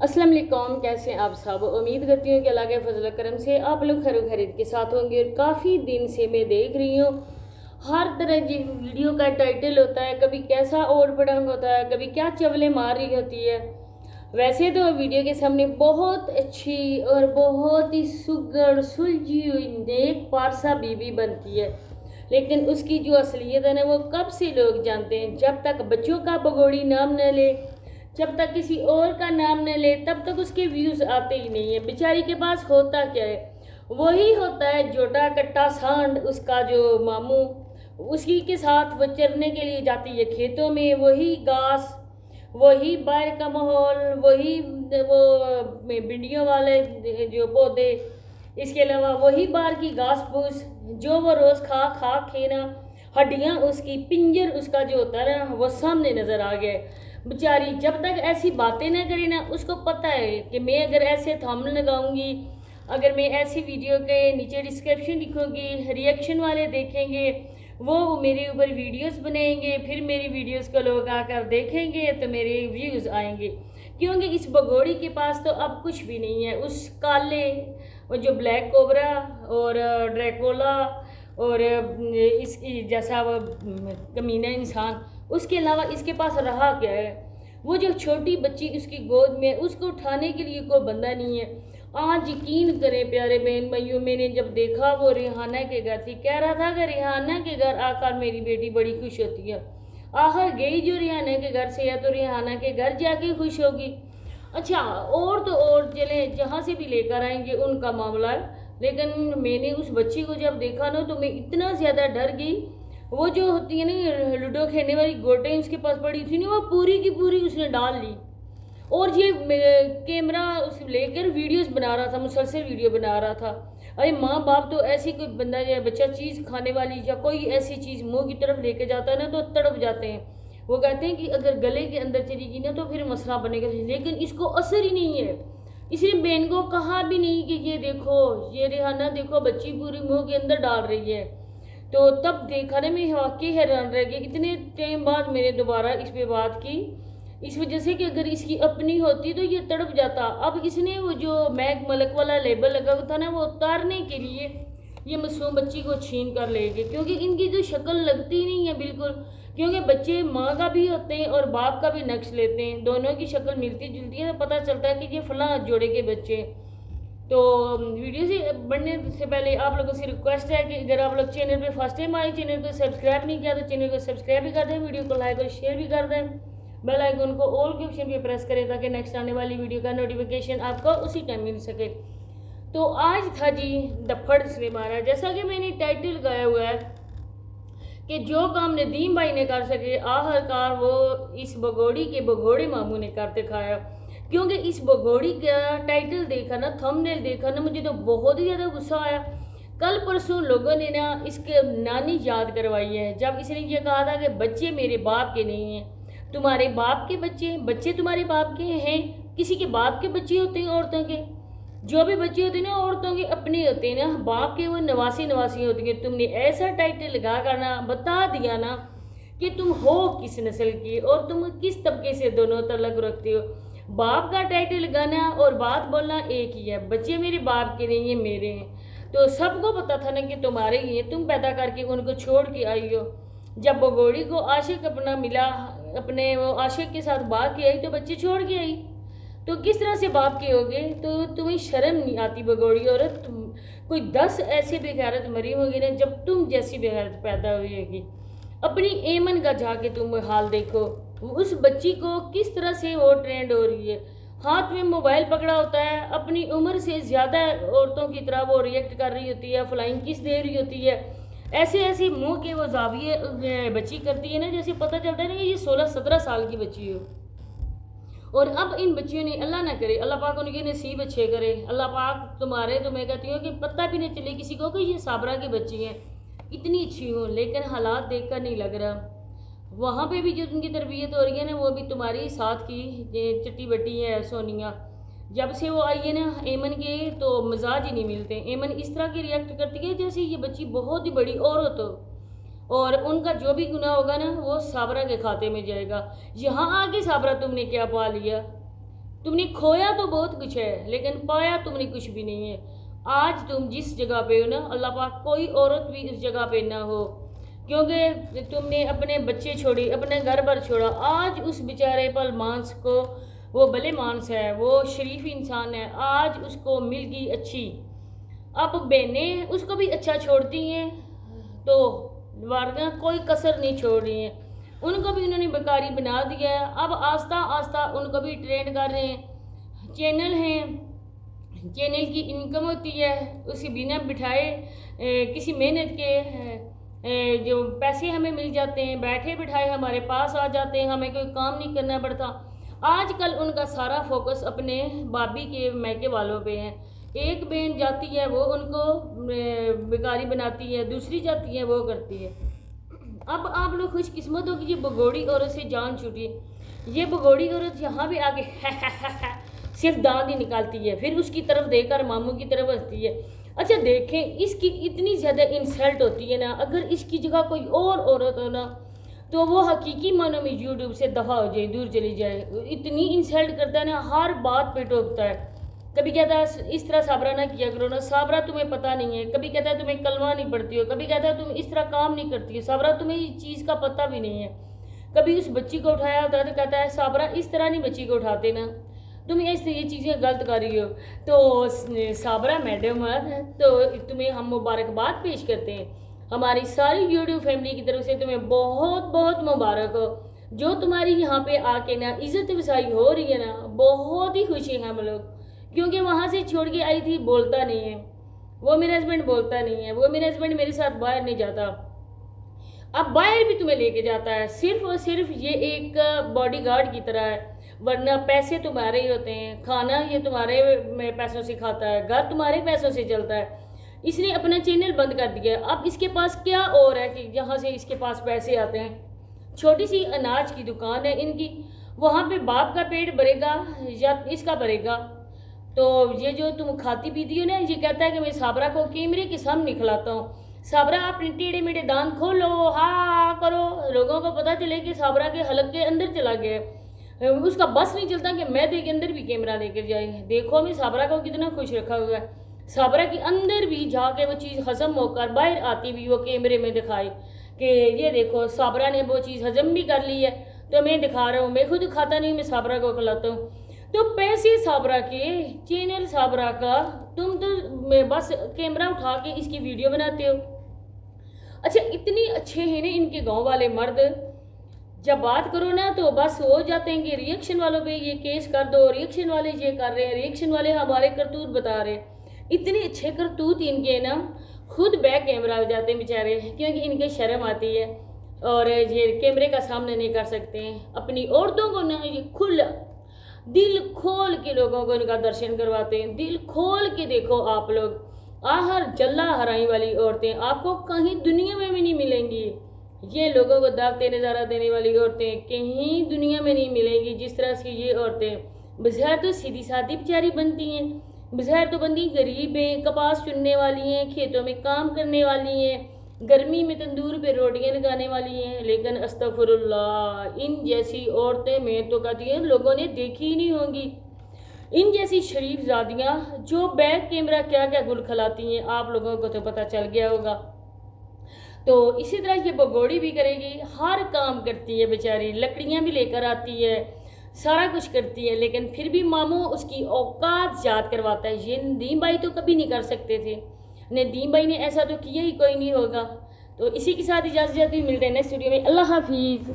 السلام علیکم، کیسے ہیں آپ سب؟ امید کرتی ہوں کہ اللہ کے فضل و کرم سے آپ لوگ خیر و خیریت کے ساتھ ہوں گے۔ اور کافی دن سے میں دیکھ رہی ہوں ہر طرح کی ویڈیو کا ٹائٹل ہوتا ہے، کبھی کیسا اوڑ پڑنگ ہوتا ہے، کبھی کیا چولے مار رہی ہوتی ہے۔ ویسے تو ویڈیو کے سامنے بہت اچھی اور بہت ہی سگڑ سلجھی ہوئی نیک پارسا بیوی بنتی ہے، لیکن اس کی جو اصلیت ہے نا وہ کب سے لوگ جانتے ہیں؟ جب تک بچوں کا بگوڑی نام نہ لے، جب تک کسی اور کا نام نہ لے، تب تک اس کے ویوز آتے ہی نہیں ہیں۔ بیچاری کے پاس ہوتا کیا ہے؟ وہی ہوتا ہے جوٹا کٹا سانڈ، اس کا جو ماموں، اسی کے ساتھ وہ چرنے کے لیے جاتی ہے کھیتوں میں، وہی گھاس، وہی باہر کا ماحول، وہی وہ بھنڈیوں والے جو پودے، اس کے علاوہ وہی باہر کی گھاس پھوس جو وہ روز کھا کھا کھینا، ہڈیاں اس کی، پنجر اس کا جو ہوتا ہے نا وہ سامنے نظر آ گیا۔ بیچاری جب تک ایسی باتیں نہ کرے نا، اس کو پتہ ہے کہ میں اگر ایسے تھامل لگاؤں گی، اگر میں ایسی ویڈیو کے نیچے ڈسکرپشن لکھوں گی، ری ایکشن والے دیکھیں گے، وہ میرے اوپر ویڈیوز بنائیں گے، پھر میری ویڈیوز کو لوگ آ کر دیکھیں گے تو میرے ویوز آئیں گے، کیونکہ اس بگوڑی کے پاس تو اب کچھ بھی نہیں ہے۔ اس کالے وہ جو بلیک کوبرا اور ڈریکولا اور اس کی جیسا وہ کمینہ انسان، اس کے علاوہ اس کے پاس رہا کیا ہے؟ وہ جو چھوٹی بچی اس کی گود میں، اس کو اٹھانے کے لیے کوئی بندہ نہیں ہے۔ آج یقین کریں پیارے بہن بھائیوں، میں نے جب دیکھا وہ ریحانہ کے گھر تھی، کہہ رہا تھا کہ ریحانہ کے گھر آ کر میری بیٹی بڑی خوش ہوتی ہے۔ آخر گئی جو ریحانہ کے گھر سے، یا تو ریحانہ کے گھر جا کے خوش ہوگی۔ اچھا، اور تو اور چلیں جہاں سے بھی لے کر آئیں گے ان کا معاملہ ہے، لیکن میں نے اس بچی کو جب دیکھا نا تو میں اتنا زیادہ ڈر گئی۔ وہ جو ہوتی ہے نا لوڈو کھیلنے والی گوٹیں اس کے پاس پڑی تھی نا، وہ پوری کی پوری اس نے ڈال لی، اور یہ کیمرہ اس لے کر ویڈیوز بنا رہا تھا، مسلسل ویڈیو بنا رہا تھا۔ ارے ماں باپ تو ایسی کوئی بندہ یا بچہ چیز کھانے والی یا کوئی ایسی چیز منہ کی طرف لے کے جاتا ہے نا تو تڑپ جاتے ہیں۔ وہ کہتے ہیں کہ اگر گلے کے اندر چلی گئی نا تو پھر مسئلہ بنے گا، لیکن اس کو اثر ہی نہیں ہے۔ اس نے بہن کو کہا بھی نہیں کہ یہ دیکھو، یہ ریحانہ دیکھو بچی پوری منہ کے اندر ڈال رہی ہے۔ تو تب دیکھا نا میں واقعی حیران رہ گئی، اتنے ٹائم بعد میں نے دوبارہ اس پہ بات کی، اس وجہ سے کہ اگر اس کی اپنی ہوتی تو یہ تڑپ جاتا۔ اب اس نے وہ جو میک ملک والا لیبل لگا ہوا تھا نا وہ اتارنے کے لیے یہ معصوم بچی کو چھین کر لے گئے، کیونکہ ان کی جو شکل لگتی نہیں ہے بالکل، کیونکہ بچے ماں کا بھی ہوتے ہیں اور باپ کا بھی نقش لیتے ہیں، دونوں کی شکل ملتی جلتی ہے تو پتہ چلتا ہے کہ یہ فلاں جوڑے کے بچے ہیں۔ تو ویڈیو سے بڑھنے سے پہلے آپ لوگوں سے ریکویسٹ ہے کہ اگر آپ لوگ چینل پہ فرسٹ ٹائم آئے، چینل کو سبسکرائب نہیں کیا تو چینل کو سبسکرائب بھی کر دیں، ویڈیو کو لائک اور شیئر بھی کر دیں، بیل آئیکن کو آل کے آپشن پہ پریس کریں تاکہ نیکسٹ آنے والی ویڈیو کا نوٹیفیکیشن آپ کو اسی ٹائم مل سکے۔ تو آج تھا جی دپڑ سے مارا، جیسا کہ میں نے ٹائٹل لگایا ہوا ہے کہ جو کام ندیم بھائی نے کر سکے آخر کار وہ اس بگوڑی کے بگوڑے ماموں نے کر دکھایا۔ کیونکہ اس بگوڑی کا ٹائٹل دیکھا نا، تھمبنیل دیکھا نا، مجھے تو بہت ہی زیادہ غصہ آیا۔ کل پرسوں لوگوں نے نا اس کے نانی یاد کروائی ہے، جب اس نے یہ کہا تھا کہ بچے میرے باپ کے نہیں ہیں، تمہارے باپ کے بچے ہیں، بچے تمہارے باپ کے ہیں، کسی کے باپ کے بچے ہوتے ہیں عورتوں کے، جو بھی بچے ہوتے ہیں نا عورتوں کے اپنے ہوتے ہیں نا، باپ کے وہ نواسی ہوتی ہیں۔ تم نے ایسا ٹائٹل لگا کر نا بتا دیا نا کہ تم ہو کس نسل کی اور تم کس طبقے سے دونوں تعلق رکھتے ہو۔ باپ کا ٹائٹل لگانا اور بات بولنا ایک ہی ہے، بچے میرے باپ کے نہیں ہیں، میرے ہیں۔ تو سب کو پتا تھا نا کہ تمہارے ہی ہیں، تم پیدا کر کے ان کو چھوڑ کے آئی ہو۔ جب بگوڑی کو عاشق اپنا ملا، اپنے وہ عاشق کے ساتھ باغ کے آئی تو بچے چھوڑ کے آئی، تو کس طرح سے باپ کے ہوگے؟ تو تمہیں شرم نہیں آتی بگوڑی عورت؟ کوئی 10 ایسے بے غیرت مری ہوگی نا جب تم جیسی بے غیرت پیدا ہوئی ہوگی۔ اپنی ایمن کا جا کے تم حال دیکھو، اس بچی کو کس طرح سے وہ ٹرینڈ ہو رہی ہے، ہاتھ میں موبائل پکڑا ہوتا ہے، اپنی عمر سے زیادہ عورتوں کی طرح وہ ریئیکٹ کر رہی ہوتی ہے، فلائنگ کس دے رہی ہوتی ہے، ایسے ایسے منہ کے وہ زاویے بچی کرتی ہے نا جیسے پتہ چلتا ہے نا کہ یہ 16-17 سال کی بچی ہو۔ اور اب ان بچیوں نے، اللہ نہ کرے، اللہ پاک ان کے نصیب اچھے کرے، اللہ پاک تمہارے، تو میں کہتی ہوں کہ پتہ بھی نہیں چلے کسی کو کہ یہ صابرہ کی بچی ہیں، اتنی اچھی ہوں، لیکن حالات دیکھ کر نہیں لگ رہا۔ وہاں پہ بھی جو ان کی تربیت ہو رہی ہے نا وہ بھی تمہاری ساتھ کی چٹی بٹی ہے سونیا، جب سے وہ آئی ہے نا ایمن کے تو مزاج ہی نہیں ملتے۔ ایمن اس طرح کی ریئیکٹ کرتی ہے جیسے یہ بچی بہت ہی بڑی عورت ہو، اور ان کا جو بھی گناہ ہوگا نا وہ صابرہ کے کھاتے میں جائے گا۔ یہاں آ کے صابرہ تم نے کیا پا لیا؟ تم نے کھویا تو بہت کچھ ہے لیکن پایا تم نے کچھ بھی نہیں ہے. آج تم جس جگہ پہ ہو نا اللہ پاک کوئی عورت بھی اس جگہ پہ نہ ہو, کیونکہ تم نے اپنے بچے چھوڑے, اپنے گھر بار چھوڑا. آج اس بیچارے پل مانس کو, وہ بھلے مانس ہے, وہ شریف انسان ہے, آج اس کو مل گئی اچھی. اب بہنیں اس کو بھی اچھا چھوڑتی ہیں تو والدہ کوئی کسر نہیں چھوڑ رہی ہیں, ان کو بھی انہوں نے بیکاری بنا دیا ہے. اب آہستہ آہستہ ان کو بھی ٹرینڈ کر رہے ہیں. چینل ہیں, چینل کی انکم ہوتی ہے, اسی بنا بٹھائے کسی محنت کے جو پیسے ہمیں مل جاتے ہیں, بیٹھے بٹھائے ہمارے پاس آ جاتے ہیں, ہمیں کوئی کام نہیں کرنا پڑتا. آج کل ان کا سارا فوکس اپنے بابی کے میکے والوں پہ ہے. ایک بہن جاتی ہے وہ ان کو بیکاری بناتی ہے, دوسری جاتی ہے وہ کرتی ہے. اب آپ لوگ خوش قسمت ہو کہ یہ بگوڑی عورت سے جان چھوٹی. یہ بگوڑی عورت یہاں بھی آگے صرف دانت ہی نکالتی ہے, پھر اس کی طرف دیکھ کر ماموں کی طرف ہنستی ہے. اچھا دیکھیں اس کی اتنی زیادہ انسلٹ ہوتی ہے نا, اگر اس کی جگہ کوئی اور عورت ہو نا تو وہ حقیقی معنوں میں یوٹیوب سے دفع ہو جائے, دور چلی جائے. اتنی انسلٹ کرتا ہے نا, ہر بات پہ ٹوکتا ہے. کبھی کہتا ہے اس طرح صابرہ نہ کیا کرو نا, صابرہ تمہیں پتہ نہیں ہے. کبھی کہتا ہے تمہیں کلمہ نہیں پڑھتی ہو, کبھی کہتا ہے تم اس طرح کام نہیں کرتی ہو, صابرہ تمہیں اس چیز کا پتہ بھی نہیں ہے. کبھی اس بچی کو اٹھایا ہوتا ہے تو کہتا ہے صابرہ اس طرح نہیں بچی کو اٹھاتے نا, تم اس سے یہ چیزیں غلط کر رہی ہو. تو صابرہ میڈم تو تمہیں ہم مبارکباد پیش کرتے ہیں. ہماری ساری یوٹیوب فیملی کی طرف سے تمہیں بہت بہت مبارک ہو. جو تمہاری یہاں پہ آ کے نا عزت افزائی ہو رہی ہے نا, بہت ہی خوشی ہے ہم لوگ. کیونکہ وہاں سے چھوڑ کے آئی تھی, بولتا نہیں ہے وہ میرا ہسبینڈ, بولتا نہیں ہے وہ میرا ہسبینڈ, میرے ساتھ باہر نہیں جاتا. اب باہر بھی تمہیں لے کے جاتا ہے صرف اور صرف یہ ایک باڈی گارڈ کی طرح ہے, ورنہ پیسے تمہارے ہی ہوتے ہیں, کھانا یہ تمہارے پیسوں سے کھاتا ہے, گھر تمہارے پیسوں سے چلتا ہے. اس نے اپنا چینل بند کر دیا. اب اس کے پاس کیا اور ہے کہ جہاں سے اس کے پاس پیسے آتے ہیں. چھوٹی سی اناج کی دکان ہے ان کی, وہاں پہ باپ کا پیٹ بھرے گا یا اس کا بھرے گا. تو یہ جو تم کھاتی پیتی ہو نا, یہ کہتا ہے کہ میں صابرہ کو کیمرے کے سامنے کھلاتا ہوں. صابرہ اپنے ٹیڑھے میڑھے دانت کھولو, ہاں کرو, لوگوں کو پتہ چلے کہ صابرہ کے حلق کے اندر چلا گیا. اس کا بس نہیں چلتا کہ میدے کے اندر بھی کیمرہ لے کر جائے. دیکھو ہمیں صابرہ کو کتنا خوش رکھا ہوا ہے. صابرہ کے اندر بھی جا کے وہ چیز ہضم ہو کر باہر آتی بھی وہ کیمرے میں دکھائے کہ یہ دیکھو صابرہ نے وہ چیز ہضم بھی کر لی ہے, تو میں دکھا رہا ہوں. میں خود کھاتا نہیں, میں صابرہ کو کھلاتا ہوں. تو پیسے صابرہ کے, چینل صابرہ کا, تم تو بس کیمرہ اٹھا کے اس کی ویڈیو بناتے ہو. اچھا اتنی اچھے ہیں نا ان کے گاؤں والے مرد, جب بات کرو نا تو بس ہو جاتے ہیں کہ ریئیکشن والوں پہ یہ کیس کر دو, ریئیکشن والے یہ کر رہے ہیں, ریئیکشن والے ہمارے کرتوت بتا رہے ہیں. اتنے اچھے کرتوت ان کے نا, خود بیک کیمرہ ہو جاتے ہیں بیچارے, کیونکہ ان کے شرم آتی ہے اور یہ کیمرے کا سامنے نہیں کر سکتے ہیں. اپنی عورتوں کو نا یہ کھلا دل کھول کے لوگوں کو ان کا درشن کرواتے ہیں. دل کھول کے دیکھو آپ لوگ, آہر جلا ہرائی والی عورتیں آپ کو کہیں دنیا میں بھی نہیں ملیں گی. یہ لوگوں کو دعوتیں نظارہ دینے والی عورتیں کہیں دنیا میں نہیں ملیں گی جس طرح سے یہ عورتیں. بظاہر تو سیدھی سادھی بیچاری بنتی ہیں, بظاہر تو بندی غریب ہیں, کپاس چننے والی ہیں, کھیتوں میں کام کرنے والی ہیں, گرمی میں تندور پہ روٹیاں لگانے والی ہیں, لیکن استغفر اللہ ان جیسی عورتیں میں تو کہتی ہیں لوگوں نے دیکھی ہی نہیں ہوں گی. ان جیسی شریف زادیاں جو بیک کیمرہ کیا کیا گل کھلاتی ہیں, آپ لوگوں کو تو پتہ چل گیا ہوگا. تو اسی طرح یہ بگوڑی بھی کرے گی, ہر کام کرتی ہے بیچاری, لکڑیاں بھی لے کر آتی ہے, سارا کچھ کرتی ہے, لیکن پھر بھی ماموں اس کی اوقات یاد کرواتا ہے. یہ ندیم بھائی تو کبھی نہیں کر سکتے تھے, ندیم بھائی نے ایسا تو کیا ہی کوئی نہیں ہوگا. تو اسی کے ساتھ اجازت دیتی ہوں, ملتے ہیں نیکسٹ ویڈیو میں. اللہ حافظ.